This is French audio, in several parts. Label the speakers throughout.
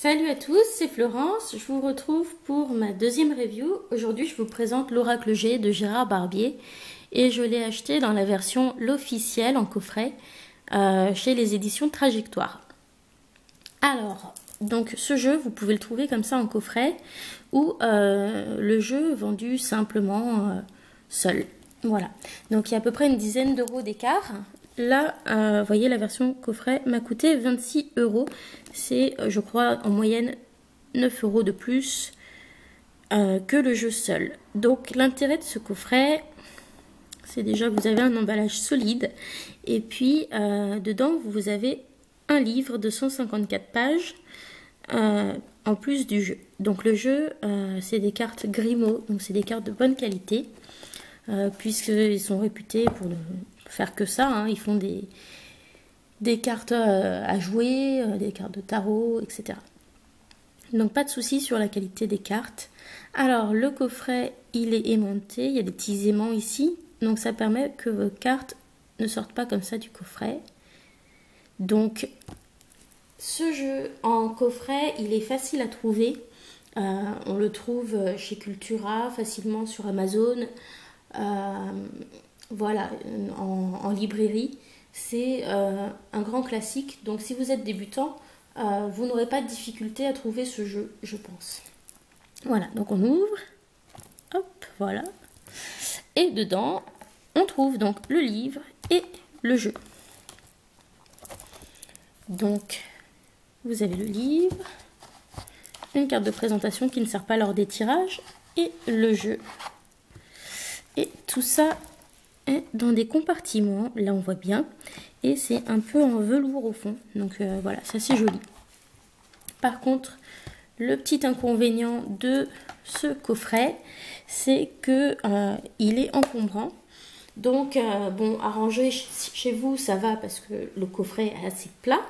Speaker 1: Salut à tous, c'est Florence, je vous retrouve pour ma deuxième review. Aujourd'hui je vous présente l'Oracle G de Gérard Barbier et je l'ai acheté dans la version l'officielle en coffret chez les éditions Trajectoire. Alors, donc ce jeu vous pouvez le trouver comme ça en coffret ou le jeu vendu simplement seul. Voilà, donc il y a à peu près une dizaine d'euros d'écart. Là, vous voyez, la version coffret m'a coûté 26 euros. C'est, je crois, en moyenne 9 euros de plus que le jeu seul. Donc, l'intérêt de ce coffret, c'est déjà que vous avez un emballage solide. Et puis, dedans, vous avez un livre de 154 pages en plus du jeu. Donc, le jeu, c'est des cartes Grimaud. Donc, c'est des cartes de bonne qualité. Puisqu'ils sont réputés pour ne faire que ça, hein. Ils font des cartes à jouer, des cartes de tarot, etc. Donc pas de souci sur la qualité des cartes. Alors le coffret, il est aimanté, il y a des petits aimants ici, donc ça permet que vos cartes ne sortent pas comme ça du coffret. Donc ce jeu en coffret, il est facile à trouver. On le trouve chez Cultura, facilement sur Amazon. Voilà, en librairie, c'est un grand classique. Donc si vous êtes débutant, vous n'aurez pas de difficulté à trouver ce jeu, je pense. Voilà, donc on ouvre, hop, voilà. Et dedans, on trouve donc le livre et le jeu. Donc, vous avez le livre, une carte de présentation qui ne sert pas lors des tirages et le jeu. Et tout ça est dans des compartiments, là on voit bien, et c'est un peu en velours au fond, donc voilà, ça c'est joli. Par contre, le petit inconvénient de ce coffret, c'est que il est encombrant. Donc bon, arranger chez vous ça va parce que le coffret est assez plat,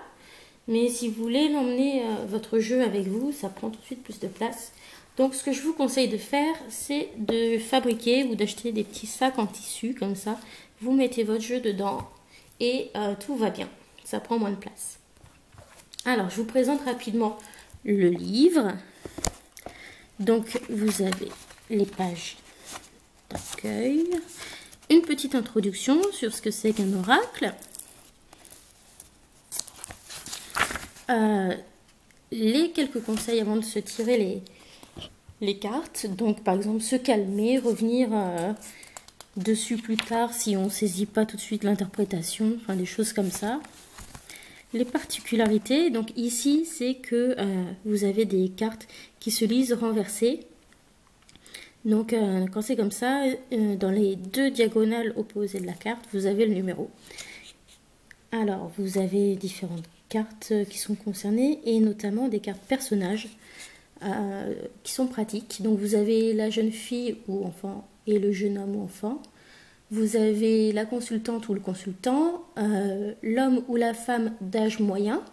Speaker 1: mais si vous voulez l'emmener votre jeu avec vous, ça prend tout de suite plus de place. Donc ce que je vous conseille de faire, c'est de fabriquer ou d'acheter des petits sacs en tissu comme ça. Vous mettez votre jeu dedans et tout va bien. Ça prend moins de place. Alors je vous présente rapidement le livre. Donc vous avez les pages d'accueil, une petite introduction sur ce que c'est qu'un oracle, les quelques conseils avant de se tirer les cartes, donc par exemple se calmer, revenir dessus plus tard si on ne saisit pas tout de suite l'interprétation, enfin des choses comme ça. Les particularités, donc ici c'est que vous avez des cartes qui se lisent renversées. Donc quand c'est comme ça, dans les deux diagonales opposées de la carte, vous avez le numéro. Alors vous avez différentes cartes qui sont concernées et notamment des cartes personnages. Qui sont pratiques. Donc vous avez la jeune fille ou enfant et le jeune homme ou enfant. Vous avez la consultante ou le consultant, l'homme ou la femme d'âge moyen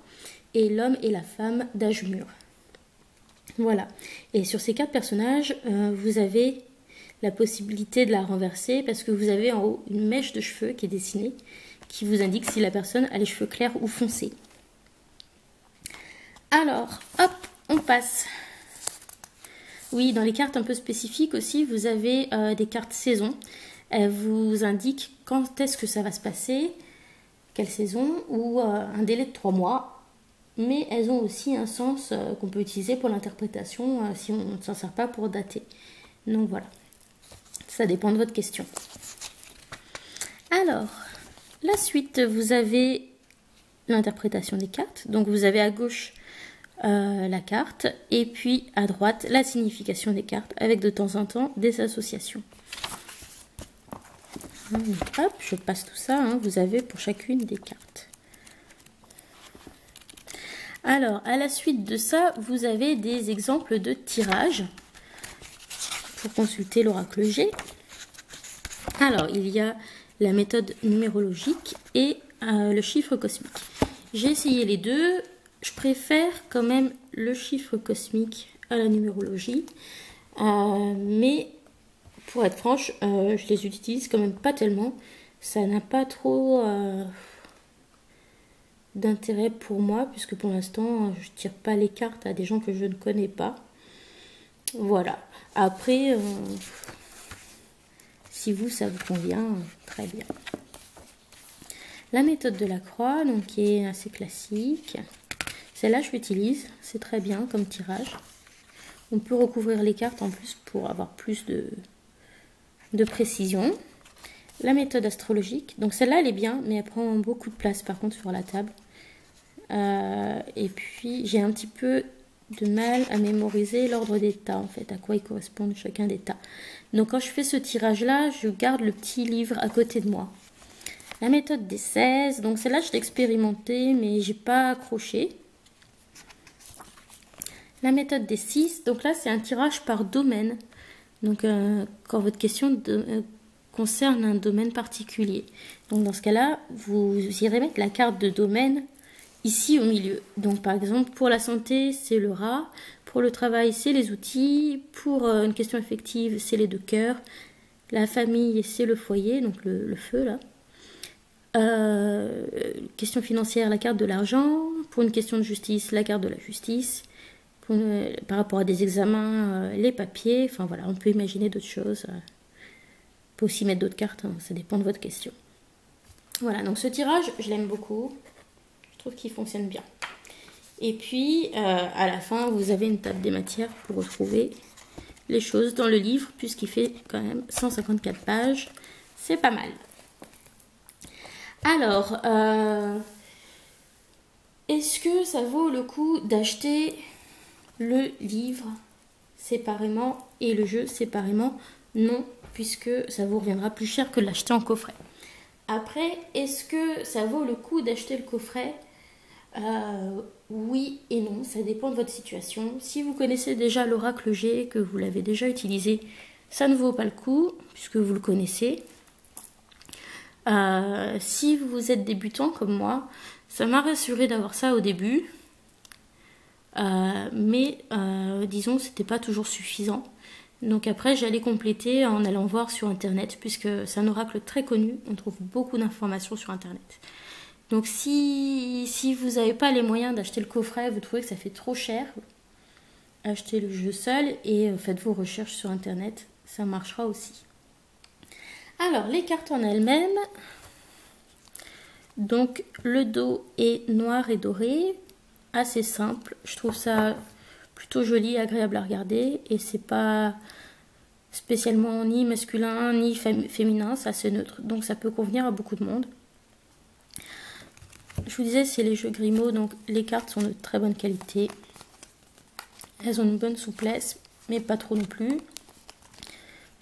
Speaker 1: et l'homme et la femme d'âge mûr. Voilà. Et sur ces quatre personnages, vous avez la possibilité de la renverser parce que vous avez en haut une mèche de cheveux qui est dessinée qui vous indique si la personne a les cheveux clairs ou foncés. Alors, hop, on passe. Oui, dans les cartes un peu spécifiques aussi, vous avez des cartes saison. Elles vous indiquent quand est-ce que ça va se passer, quelle saison, ou un délai de 3 mois. Mais elles ont aussi un sens qu'on peut utiliser pour l'interprétation si on ne s'en sert pas pour dater. Donc voilà, ça dépend de votre question. Alors, la suite, vous avez l'interprétation des cartes. Donc vous avez à gauche la carte et puis à droite la signification des cartes avec de temps en temps des associations. Hop, je passe tout ça, hein, vous avez pour chacune des cartes. Alors à la suite de ça, vous avez des exemples de tirage pour consulter l'oracle G. Alors il y a la méthode numérologique et le chiffre cosmique. J'ai essayé les deux. Je préfère quand même le chiffre cosmique à la numérologie, mais pour être franche, je les utilise quand même pas tellement. Ça n'a pas trop d'intérêt pour moi, puisque pour l'instant, je tire pas les cartes à des gens que je ne connais pas. Voilà. Après, si vous, ça vous convient, très bien. La méthode de la croix, donc qui est assez classique. Celle-là, je l'utilise. C'est très bien comme tirage. On peut recouvrir les cartes en plus pour avoir plus de précision. La méthode astrologique. Donc celle-là, elle est bien, mais elle prend beaucoup de place par contre sur la table. Et puis, j'ai un petit peu de mal à mémoriser l'ordre des tas, en fait, à quoi ils correspondent chacun des tas. Donc quand je fais ce tirage-là, je garde le petit livre à côté de moi. La méthode des 16, donc celle-là, je l'ai expérimentée, mais j'ai pas accroché. La méthode des 6, donc là, c'est un tirage par domaine. Donc, quand votre question concerne un domaine particulier. Donc, dans ce cas-là, vous irez mettre la carte de domaine ici au milieu. Donc, par exemple, pour la santé, c'est le rat. Pour le travail, c'est les outils. Pour une question affective, c'est les deux cœurs. La famille, c'est le foyer, donc le feu, là. Question financière, la carte de l'argent. Pour une question de justice, la carte de la justice. Par rapport à des examens, les papiers. Enfin, voilà, on peut imaginer d'autres choses. On peut aussi mettre d'autres cartes, hein, ça dépend de votre question. Voilà, donc ce tirage, je l'aime beaucoup. Je trouve qu'il fonctionne bien. Et puis, à la fin, vous avez une table des matières pour retrouver les choses dans le livre, puisqu'il fait quand même 154 pages. C'est pas mal. Alors, est-ce que ça vaut le coup d'acheter le livre séparément et le jeu séparément? Non, puisque ça vous reviendra plus cher que de l'acheter en coffret. Après, est-ce que ça vaut le coup d'acheter le coffret? Oui et non, ça dépend de votre situation. Si vous connaissez déjà l'oracle G, que vous l'avez déjà utilisé, ça ne vaut pas le coup, puisque vous le connaissez. Si vous êtes débutant comme moi, ça m'a rassuré d'avoir ça au début. Mais disons, c'était pas toujours suffisant. Donc après, j'allais compléter en allant voir sur Internet, puisque c'est un oracle très connu. On trouve beaucoup d'informations sur Internet. Donc si vous n'avez pas les moyens d'acheter le coffret, vous trouvez que ça fait trop cher, achetez le jeu seul et faites vos recherches sur Internet. Ça marchera aussi. Alors, les cartes en elles-mêmes. Donc, le dos est noir et doré. Assez simple. Je trouve ça plutôt joli, agréable à regarder. Et c'est pas spécialement ni masculin ni féminin. C'est assez neutre. Donc, ça peut convenir à beaucoup de monde. Je vous disais, c'est les jeux Grimaud. Donc, les cartes sont de très bonne qualité. Elles ont une bonne souplesse, mais pas trop non plus.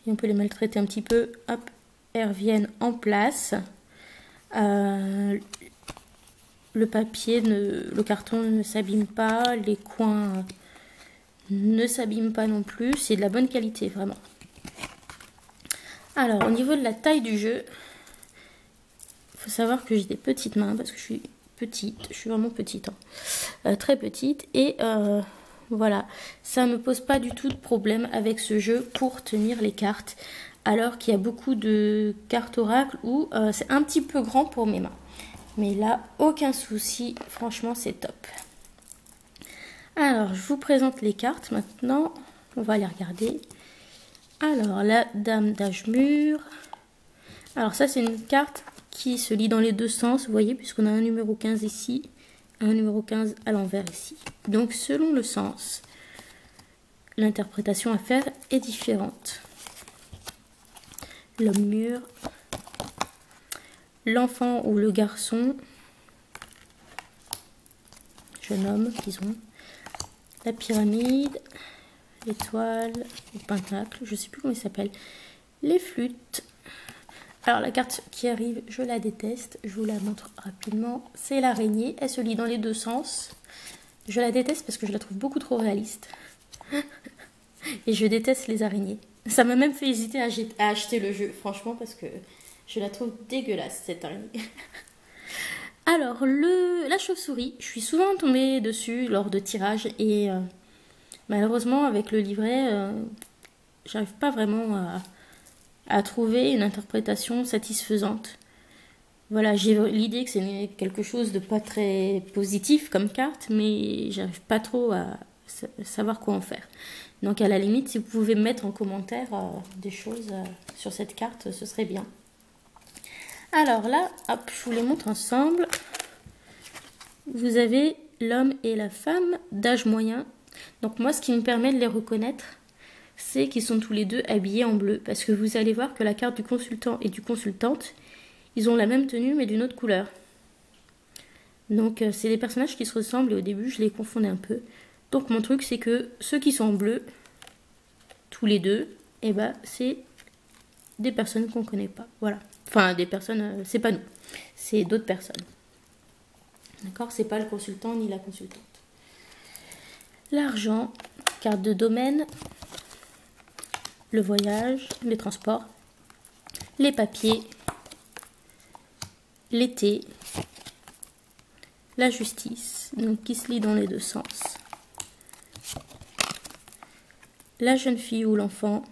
Speaker 1: Et on peut les maltraiter un petit peu. Hop, elles reviennent en place. Le papier, le carton ne s'abîme pas, les coins ne s'abîment pas non plus, c'est de la bonne qualité vraiment. Alors au niveau de la taille du jeu, il faut savoir que j'ai des petites mains parce que je suis petite, je suis vraiment petite, hein. Très petite et voilà, ça ne me pose pas du tout de problème avec ce jeu pour tenir les cartes, alors qu'il y a beaucoup de cartes oracles où c'est un petit peu grand pour mes mains. Mais là, aucun souci, franchement, c'est top. Alors, je vous présente les cartes maintenant. On va les regarder. Alors, la dame d'âge mûr. Alors, ça, c'est une carte qui se lit dans les deux sens, vous voyez, puisqu'on a un numéro 15 ici, un numéro 15 à l'envers ici. Donc, selon le sens, l'interprétation à faire est différente. L'homme mûr. L'enfant ou le garçon, jeune homme, disons, la pyramide, l'étoile, le pentacle, je ne sais plus comment il s'appelle, les flûtes. Alors la carte qui arrive, je la déteste, je vous la montre rapidement, c'est l'araignée, elle se lit dans les deux sens. Je la déteste parce que je la trouve beaucoup trop réaliste. Et je déteste les araignées. Ça m'a même fait hésiter à acheter le jeu, franchement, parce que je la trouve dégueulasse, cette araignée. Alors, la chauve-souris, je suis souvent tombée dessus lors de tirages et malheureusement, avec le livret, j'arrive pas vraiment à trouver une interprétation satisfaisante. Voilà, j'ai l'idée que c'est quelque chose de pas très positif comme carte, mais j'arrive pas trop à savoir quoi en faire. Donc à la limite, si vous pouvez mettre en commentaire des choses sur cette carte, ce serait bien. Alors là, hop, je vous les montre ensemble. Vous avez l'homme et la femme d'âge moyen. Donc moi, ce qui me permet de les reconnaître, c'est qu'ils sont tous les deux habillés en bleu. Parce que vous allez voir que la carte du consultant et du consultante, ils ont la même tenue mais d'une autre couleur. Donc c'est des personnages qui se ressemblent et au début, je les confondais un peu. Donc mon truc, c'est que ceux qui sont en bleu, tous les deux, et ben c'est des personnes qu'on connaît pas. Voilà. Enfin, des personnes, c'est pas nous, c'est d'autres personnes. D'accord? C'est pas le consultant ni la consultante. L'argent, carte de domaine, le voyage, les transports, les papiers, l'été, la justice, donc qui se lit dans les deux sens. La jeune fille ou l'enfant.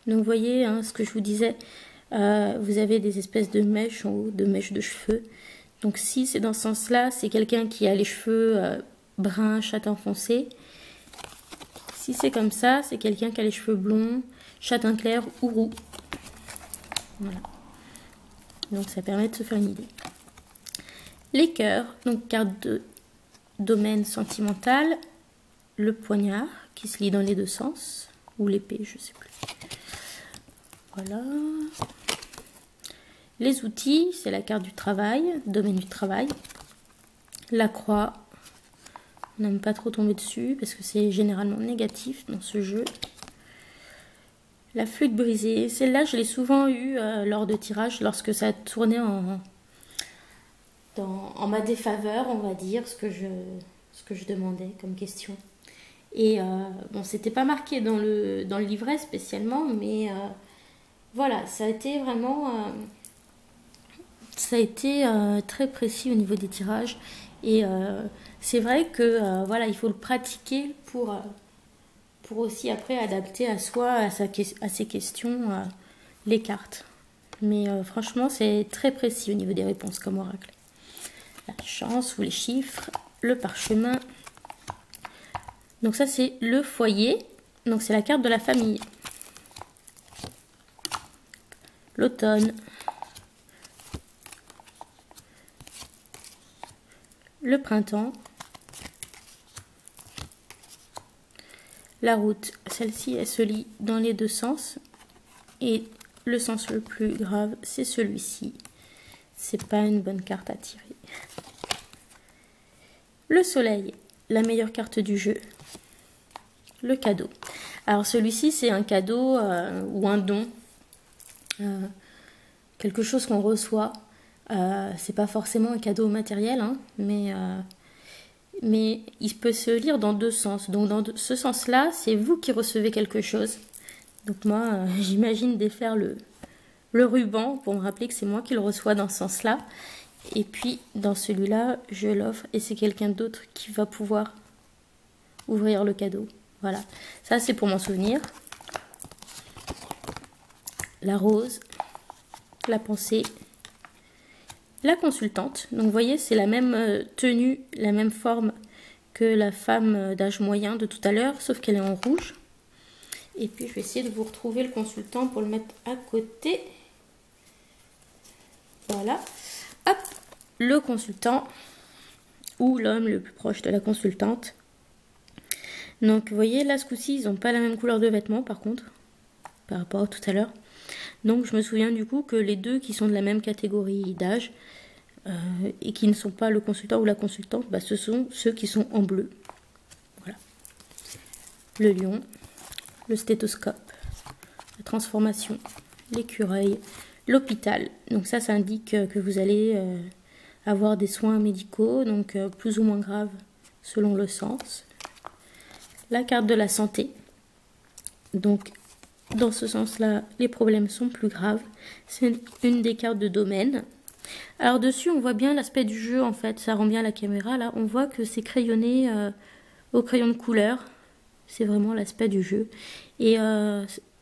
Speaker 1: Donc vous voyez hein, ce que je vous disais, vous avez des espèces de mèches en haut, de mèches de cheveux. Donc si c'est dans ce sens-là, c'est quelqu'un qui a les cheveux bruns, châtain foncé. Si c'est comme ça, c'est quelqu'un qui a les cheveux blonds, châtain clair ou roux. Voilà. Donc ça permet de se faire une idée. Les cœurs, donc carte de domaine sentimental, le poignard qui se lit dans les deux sens, ou l'épée, je sais plus. Voilà. Les outils, c'est la carte du travail, domaine du travail. La croix, on n'aime pas trop tomber dessus parce que c'est généralement négatif dans ce jeu. La flûte brisée, celle-là je l'ai souvent eue lors de tirage lorsque ça tournait en ma défaveur, on va dire, ce que je demandais comme question. Et bon, c'était pas marqué dans le livret spécialement, mais voilà, ça a été vraiment très précis au niveau des tirages. Et c'est vrai que voilà, il faut le pratiquer pour aussi après adapter à soi, à ses questions, les cartes. Mais franchement, c'est très précis au niveau des réponses comme oracle. La chance ou les chiffres, le parchemin. Donc ça, c'est le foyer. Donc c'est la carte de la famille. L'automne. Le printemps. La route, celle-ci, elle se lit dans les deux sens. Et le sens le plus grave, c'est celui-ci. C'est pas une bonne carte à tirer. Le soleil, la meilleure carte du jeu. Le cadeau. Alors celui-ci, c'est un cadeau ou un don. Quelque chose qu'on reçoit. C'est pas forcément un cadeau matériel, hein, mais il peut se lire dans deux sens. Donc dans ce sens-là, c'est vous qui recevez quelque chose. Donc moi, j'imagine défaire le ruban pour me rappeler que c'est moi qui le reçois dans ce sens-là. Et puis dans celui-là, je l'offre et c'est quelqu'un d'autre qui va pouvoir ouvrir le cadeau. Voilà, ça c'est pour m'en souvenir. La rose, la pensée, la consultante. Donc vous voyez, c'est la même tenue, la même forme que la femme d'âge moyen de tout à l'heure, sauf qu'elle est en rouge. Et puis je vais essayer de vous retrouver le consultant pour le mettre à côté. Voilà. Hop, le consultant ou l'homme le plus proche de la consultante. Donc vous voyez, là ce coup-ci, ils n'ont pas la même couleur de vêtements par contre, par rapport à tout à l'heure. Donc je me souviens du coup que les deux qui sont de la même catégorie d'âge et qui ne sont pas le consultant ou la consultante, bah, ce sont ceux qui sont en bleu. Voilà. Le lion, le stéthoscope, la transformation, l'écureuil, l'hôpital. Donc ça indique que vous allez avoir des soins médicaux, donc plus ou moins graves selon le sens. La carte de la santé. Donc dans ce sens-là, les problèmes sont plus graves. C'est une des cartes de domaine. Alors dessus, on voit bien l'aspect du jeu en fait. Ça rend bien la caméra là. On voit que c'est crayonné au crayon de couleur. C'est vraiment l'aspect du jeu. Et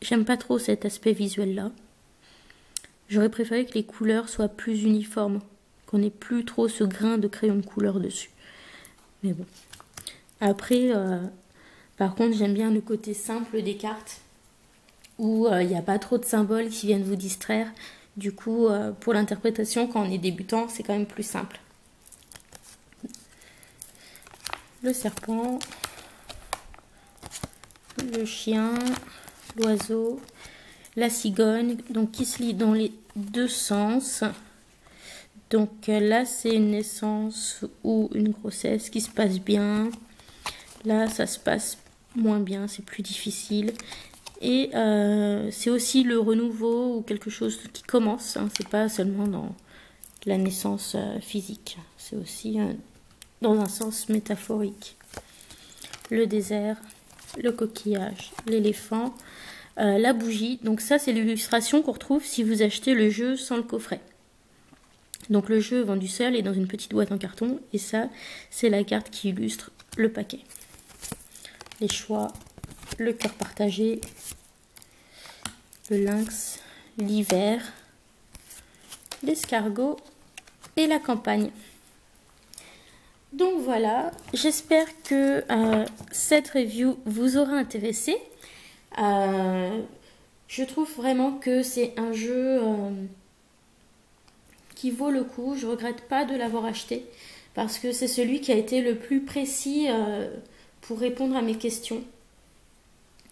Speaker 1: j'aime pas trop cet aspect visuel là. J'aurais préféré que les couleurs soient plus uniformes, qu'on n'ait plus trop ce grain de crayon de couleur dessus. Mais bon. Après, par contre, j'aime bien le côté simple des cartes, où il n'y a pas trop de symboles qui viennent vous distraire. Du coup, pour l'interprétation, quand on est débutant, c'est quand même plus simple. Le serpent, le chien, l'oiseau, la cigogne, donc qui se lit dans les deux sens. Donc là, c'est une naissance ou une grossesse qui se passe bien. Là, ça se passe moins bien, c'est plus difficile. Et c'est aussi le renouveau ou quelque chose qui commence. Hein. C'est pas seulement dans la naissance physique. C'est aussi dans un sens métaphorique. Le désert, le coquillage, l'éléphant, la bougie. Donc ça, c'est l'illustration qu'on retrouve si vous achetez le jeu sans le coffret. Donc le jeu vendu seul est dans une petite boîte en carton. Et ça, c'est la carte qui illustre le paquet. Les choix, le cœur partagé, le lynx, l'hiver, l'escargot et la campagne. Donc voilà, j'espère que cette review vous aura intéressé. Je trouve vraiment que c'est un jeu qui vaut le coup. Je ne regrette pas de l'avoir acheté parce que c'est celui qui a été le plus précis pour répondre à mes questions.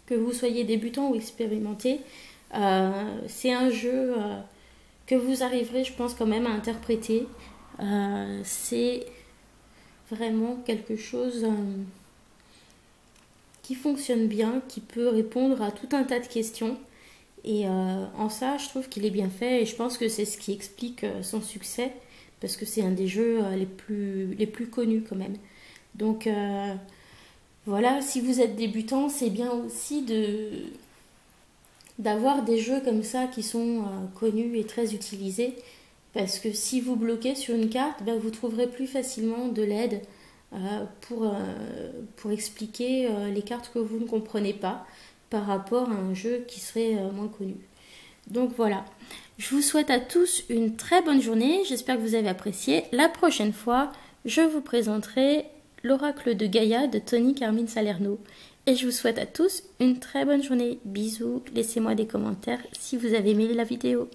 Speaker 1: Que vous soyez débutant ou expérimenté, c'est un jeu que vous arriverez, je pense, quand même à interpréter. C'est vraiment quelque chose qui fonctionne bien, qui peut répondre à tout un tas de questions. Et en ça, je trouve qu'il est bien fait et je pense que c'est ce qui explique son succès parce que c'est un des jeux les plus connus quand même. Donc voilà, si vous êtes débutant, c'est bien aussi d'avoir des jeux comme ça qui sont connus et très utilisés. Parce que si vous bloquez sur une carte, ben, vous trouverez plus facilement de l'aide pour expliquer les cartes que vous ne comprenez pas par rapport à un jeu qui serait moins connu. Donc voilà, je vous souhaite à tous une très bonne journée, j'espère que vous avez apprécié. La prochaine fois, je vous présenterai l'oracle de Gaïa de Tony Carmine Salerno. Et je vous souhaite à tous une très bonne journée. Bisous, laissez-moi des commentaires si vous avez aimé la vidéo.